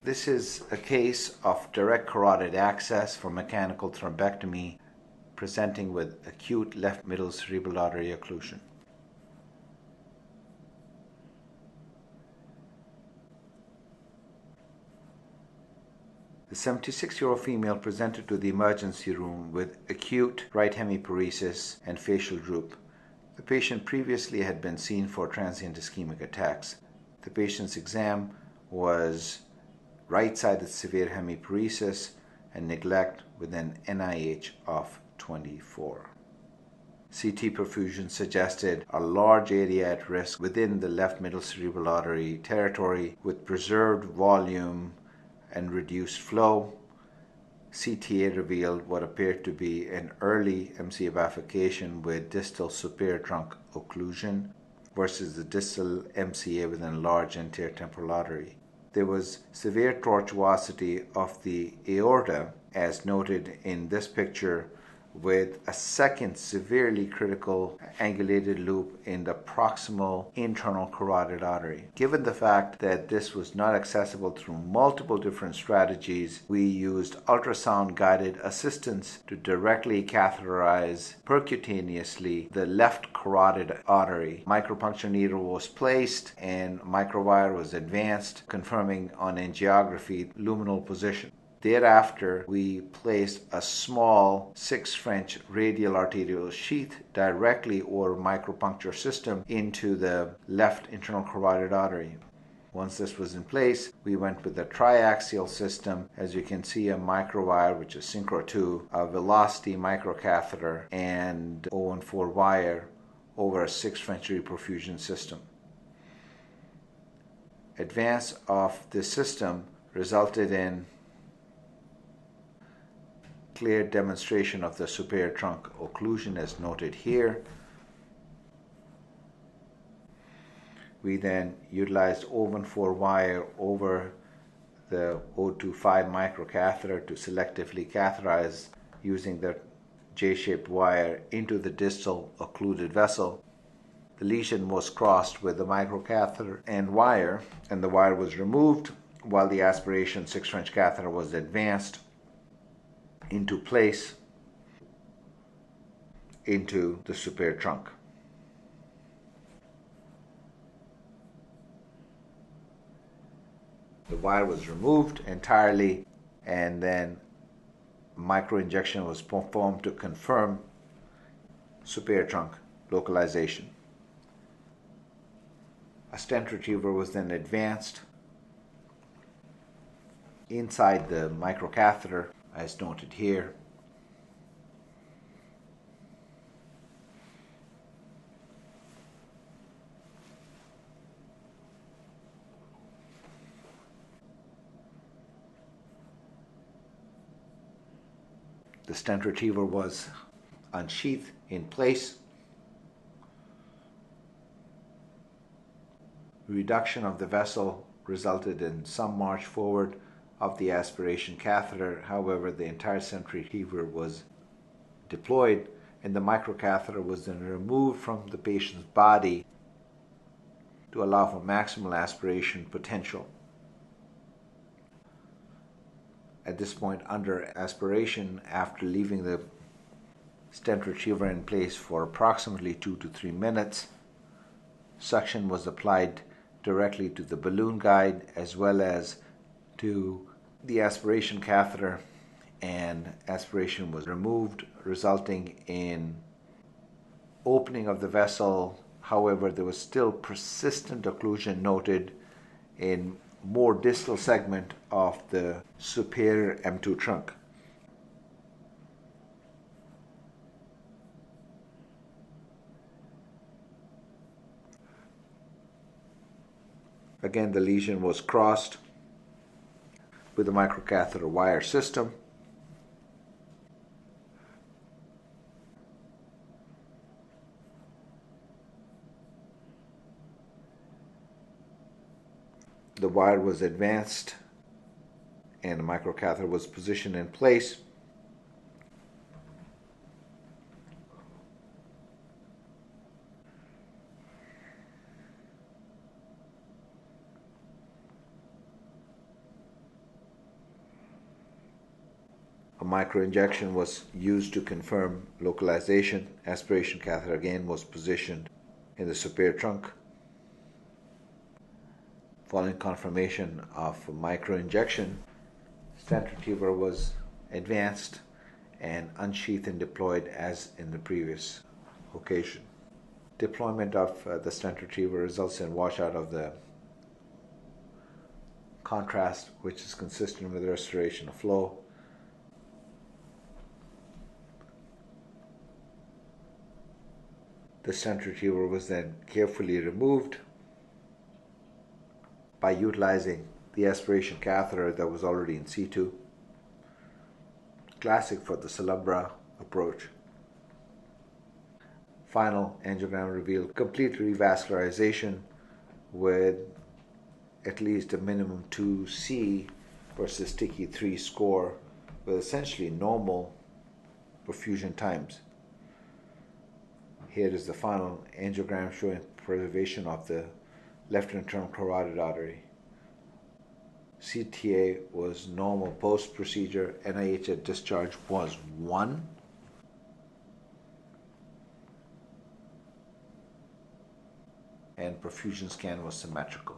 This is a case of direct carotid access for mechanical thrombectomy presenting with acute left middle cerebral artery occlusion. The 76-year-old female presented to the emergency room with acute right hemiparesis and facial droop. The patient previously had been seen for transient ischemic attacks. The patient's exam was right-sided severe hemiparesis and neglect with an NIH of 24. CT perfusion suggested a large area at risk within the left middle cerebral artery territory with preserved volume and reduced flow. CTA revealed what appeared to be an early MCA bifurcation with distal superior trunk occlusion versus the distal MCA with an enlarged anterior temporal artery. There was severe tortuosity of the aorta, as noted in this picture, with a second severely critical angulated loop in the proximal internal carotid artery. Given the fact that this was not accessible through multiple different strategies, we used ultrasound-guided assistance to directly catheterize percutaneously the left carotid artery. Micropuncture needle was placed and microwire was advanced, confirming on angiography luminal position. Thereafter, we placed a small 6 French radial arterial sheath directly over micropuncture system into the left internal carotid artery. Once this was in place, we went with a triaxial system. As you can see, a microwire, which is Synchro 2, a velocity microcatheter, and 014 wire over a 6 French reperfusion system. Advance of this system resulted in clear demonstration of the superior trunk occlusion as noted here. We then utilized 014 wire over the 025 microcatheter to selectively catheterize using the J-shaped wire into the distal occluded vessel. The lesion was crossed with the microcatheter and the wire was removed while the aspiration 6 French catheter was advanced into place into the superior trunk. The wire was removed entirely and then microinjection was performed to confirm superior trunk localization. A stent retriever was then advanced inside the microcatheter as noted here. The stent retriever was unsheathed in place. Reduction of the vessel resulted in some march forward of the aspiration catheter. However, the entire stent retriever was deployed and the microcatheter was then removed from the patient's body to allow for maximal aspiration potential. At this point, under aspiration, after leaving the stent retriever in place for approximately 2 to 3 minutes, suction was applied directly to the balloon guide as well as to the aspiration catheter, and aspiration was removed, resulting in opening of the vessel. However, there was still persistent occlusion noted in more distal segment of the superior M2 trunk. Again, the lesion was crossed with the microcatheter wire system. The wire was advanced and the microcatheter was positioned in place. microinjection was used to confirm localization. Aspiration catheter again was positioned in the superior trunk. Following confirmation of microinjection, stent retriever was advanced and unsheathed and deployed as in the previous occasion. Deployment of the stent retriever results in washout of the contrast, which is consistent with the restoration of flow. The stent retriever was then carefully removed by utilizing the aspiration catheter that was already in situ. Classic for the Celumbra approach. Final angiogram revealed complete revascularization with at least a minimum 2C versus sticky 3 score with essentially normal perfusion times. Here is the final angiogram showing preservation of the left internal carotid artery. CTA was normal post-procedure. NIH at discharge was 1. And perfusion scan was symmetrical.